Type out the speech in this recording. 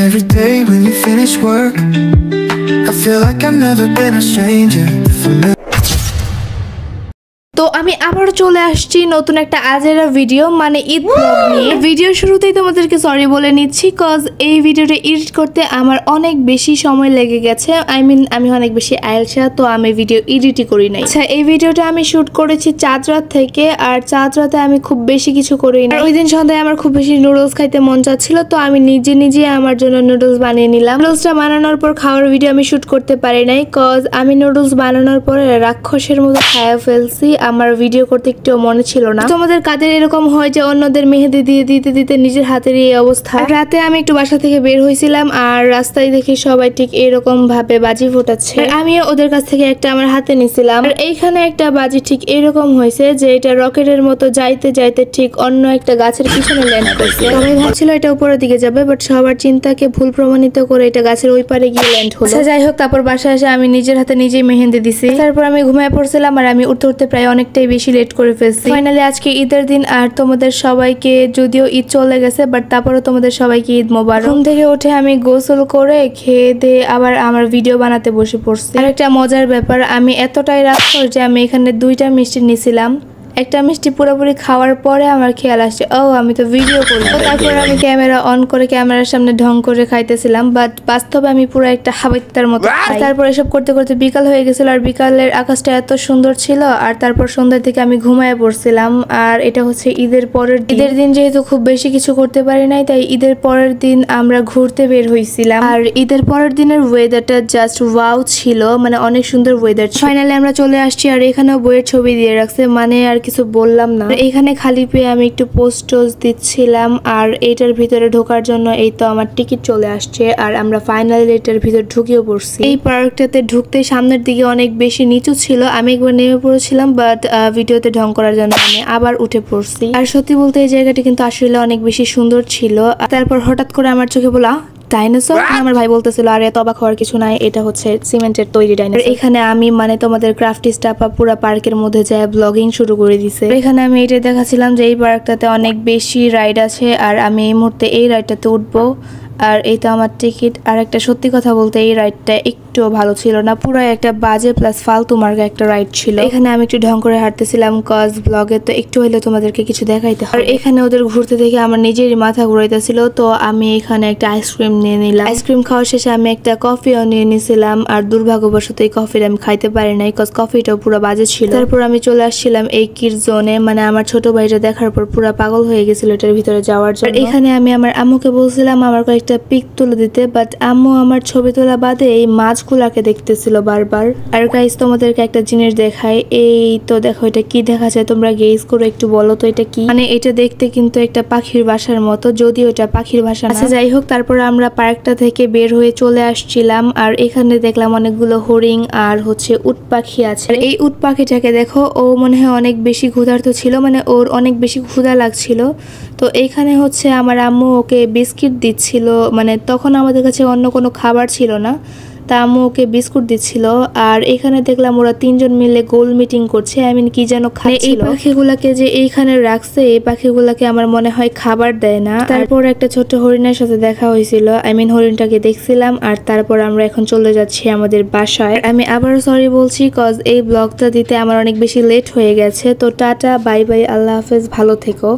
Every day when you finish work, I feel like I've never been a stranger. তো আমি আবার চলে আসছি নতুন একটা আজেরা ভিডিও মানে ঈদ ব্লগ নিয়ে। ভিডিও শুরুতেই তোমাদেরকে সরি বলে নিচ্ছি কজ এই ভিডিওটা এডিট করতে আমার অনেক বেশি সময় লেগে গেছে। আমি অনেক বেশি আলসা, তো আমি ভিডিও এডিটই করি নাই। আচ্ছা, এই ভিডিওটা আমি শুট করেছি চাঁদ রাত থেকে, আর চাঁদ রাতে আমি খুব বেশি কিছু করি না। ওই দিন সন্ধ্যায় আমার খুব বেশি নুডলস খাইতে মন চাচ্ছিল, তো আমি নিজে আমার জন্য নুডলস বানিয়ে নিলাম। নুডলসটা বানানোর পর খাওয়ার ভিডিও আমি শুট করতে পারি নাই কজ আমি নুডলস বানানোর পরে রাক্ষসের মতো খাইয়া ফেলছি। আমার ভিডিও করতে একটু মনে ছিল না। তোমাদের কাদের এরকম হয় যে অন্যদের মেহেদি দিয়ে দিতে দিতে নিজের হাতের এই অবস্থা? রাতে আমি একটু বাসা থেকে বের হয়েছিলাম আর রাস্তায় দেখি সবাই ঠিক এরকম ভাবে বাজি ফোটাচ্ছে, আমিও ওদের কাছ থেকে একটা আমার হাতে নিছিলাম। আর এইখানে একটা বাজি ঠিক এরকম হয়েছে যে এটা রকেটের মতো যাইতে যাইতে ঠিক অন্য একটা গাছের পিছনে ল্যান্ড করছে। সবাই ভাবছিল এটা উপরের দিকে যাবে, বাট সবার চিন্তাকে ভুল প্রমাণিত করে এটা গাছের ওই পারে গিয়ে ল্যান্ড হলো। যাই হোক, তারপর বাসায় এসে আমি নিজের হাতে নিজেই মেহেন্দি দিছি। তারপর আমি ঘুমিয়ে পড়ছিলাম আর আমি উঠতে উঠতে প্রায় অনেকটাই বেশি লেট করে ফেলছি। ফাইনালি আজকে ঈদের দিন, আর তোমাদের সবাইকে যদিও ঈদ চলে গেছে বাট তারপরও তোমাদের সবাইকে ঈদ মোবারক। ঘুম থেকে উঠে আমি গোসল করে খেয়ে দিয়ে আবার আমার ভিডিও বানাতে বসে পড়ছি। আর একটা মজার ব্যাপার, আমি এতটাই রাক্ষস যে আমি এখানে 2টা মিষ্টি নিছিলাম। একটা মিষ্টি পুরোপুরি খাওয়ার পরে আমার খেয়াল আসছে ও আমি তো ভিডিও করি। তারপর আমি ক্যামেরা অন করে ক্যামেরার সামনে ঢং করে খাইতেছিলাম, বাট বাস্তবে আমি পুরো একটা হাবিত্তার মতো। তারপর এসব করতে করতে বিকাল হয়ে গেছিল, আর বিকালের আকাশটা এত সুন্দর ছিল। আর তারপর সন্ধ্যার দিকে আমি ঘুমায় পড়ছিলাম। আর এটা হচ্ছে ঈদের পরের দিন। ঈদের দিন যেহেতু খুব বেশি কিছু করতে পারি নাই, তাই ঈদের পরের দিন আমরা ঘুরতে বের হয়েছিলাম। আর ঈদের পরের দিনের ওয়েদারটা জাস্ট ওয়াও ছিল, মানে অনেক সুন্দর ওয়েদার। ফাইনালি আমরা চলে আসছি, আর এখানেও বইয়ের ছবি দিয়ে রাখছে, মানে আর কিছু বললাম না। এখানে খালি পেয়ে আমি একটু পোস্ট দিচ্ছিলাম। আর এইটার ভিতরে ঢোকার জন্য এই তো আমার টিকিট চলে আসছে, আর আমরা ফাইনালি এটার ভিতর ঢুকিয়ে পড়ছি। এই পার্কটাতে ঢুকতে সামনের দিকে অনেক বেশি নিচু ছিল, আমি একবার নেমে পড়েছিলাম, বাট ভিডিওতে ঢং করার জন্য আমি আবার উঠে পড়ছি। আর সত্যি বলতে এই জায়গাটি কিন্তু আসলে অনেক বেশি সুন্দর ছিল। তারপর হঠাৎ করে আমার চোখে বলা ডাইনোসর। আমার ভাই বলতেছিল আরে এত অবাক হওয়ার কিছু নাই, এটা হচ্ছে সিমেন্টের তৈরি ডাইনোসর। এখানে আমি মানে তোমাদের ক্রাফটিস্ট আপা পুরো পার্কের মধ্যে যায় ব্লগিং শুরু করে দিছে। এখানে আমি এটা দেখাছিলাম যে এই পার্কটাতে অনেক বেশি রাইড আছে, আর আমি এই মুহূর্তে এই রাইডটাতে উঠবো। আর এই তো আমার টিকিট। আর একটা সত্যি কথা বলতে এই রাইডটা একটু ভালো ছিল না, পুরো একটা বাজে প্লাস ফালতু মার্কা একটা রাইড ছিল। এখানে আমি একটু ঢং করে হাঁটতেছিলাম কজ ব্লগে তো একটু হইলে তোমাদেরকে কিছু দেখাইতে হয়। আর এখানে ওদের ঘুরতে দেখে আমার নিজেরই মাথা ঘুরাইতেছিল, তো আমি এখানে একটা আইসক্রিম নিয়ে নিলাম। আইসক্রিম খাওয়ার শেষে আমি একটা কফিও নিয়ে নিয়েছিলাম, আর দুর্ভাগ্যবশত এই কফিটা আমি খাইতে পারি নাই কজ কফিটাও পুরো বাজে ছিল। তারপর আমি চলে আসছিলাম এই কিড জোনে, মানে আমার ছোট ভাইটা দেখার পর পুরো পাগল হয়ে গেছিল এটার ভিতরে যাওয়ার জন্য। এখানে আমি আমার আম্মুকে বলছিলাম আমার কয়েকটা পিক তুলে দিতে, বাট আম্মু আমার ছবি তোলা বাদে এই মাছগুলাকে দেখতেছিল বারবার। আর গাইস তোমাদেরকে একটা জিনিস দেখাই, এই তো দেখো এটা কি দেখা যায়, তোমরা গেস করে একটু বলো তো এটা কি। মানে এটা দেখতে কিন্তু একটা পাখির বাসার মতো, যদিও এটা পাখির বাসা না। আচ্ছা যাই হোক, তারপর আমরা পার্কটা থেকে বের হয়ে চলে আসছিলাম, আর এখানে দেখলাম অনেকগুলো হরিণ আর হচ্ছে উট পাখি আছে। আর এই উট পাখিটাকে দেখো, ও মনে হয় অনেক বেশি ক্ষুধার্ত ছিল, মানে ওর অনেক বেশি ক্ষুধা লাগছিল। তো এইখানে হচ্ছে আমার আম্মু ওকে বিস্কিট দিচ্ছিল, মানে তখন আমাদের কাছে অন্য কোনো খাবার ছিল না, তা আম্মু ওকে বিস্কুট দিচ্ছিল। আর এখানে দেখলাম ওরা 3জন মিলে গোল মিটিং করছে, কি যেন খাচ্ছিল। এই পাখিগুলাকে যে এইখানে রাখছে, এই পাখিগুলাকে আমার মনে হয় খাবার দেয় না। তারপর একটা ছোট্ট হরিণের সাথে দেখা হয়েছিল, হরিণটাকে দেখছিলাম। আর তারপর আমরা এখন চলে যাচ্ছি আমাদের বাসায়। আমি আবারও সরি বলছি কজ এই ব্লগটা দিতে আমার অনেক বেশি লেট হয়ে গেছে। তো টাটা, বাই বাই, আল্লাহ হাফেজ, ভালো থেকো।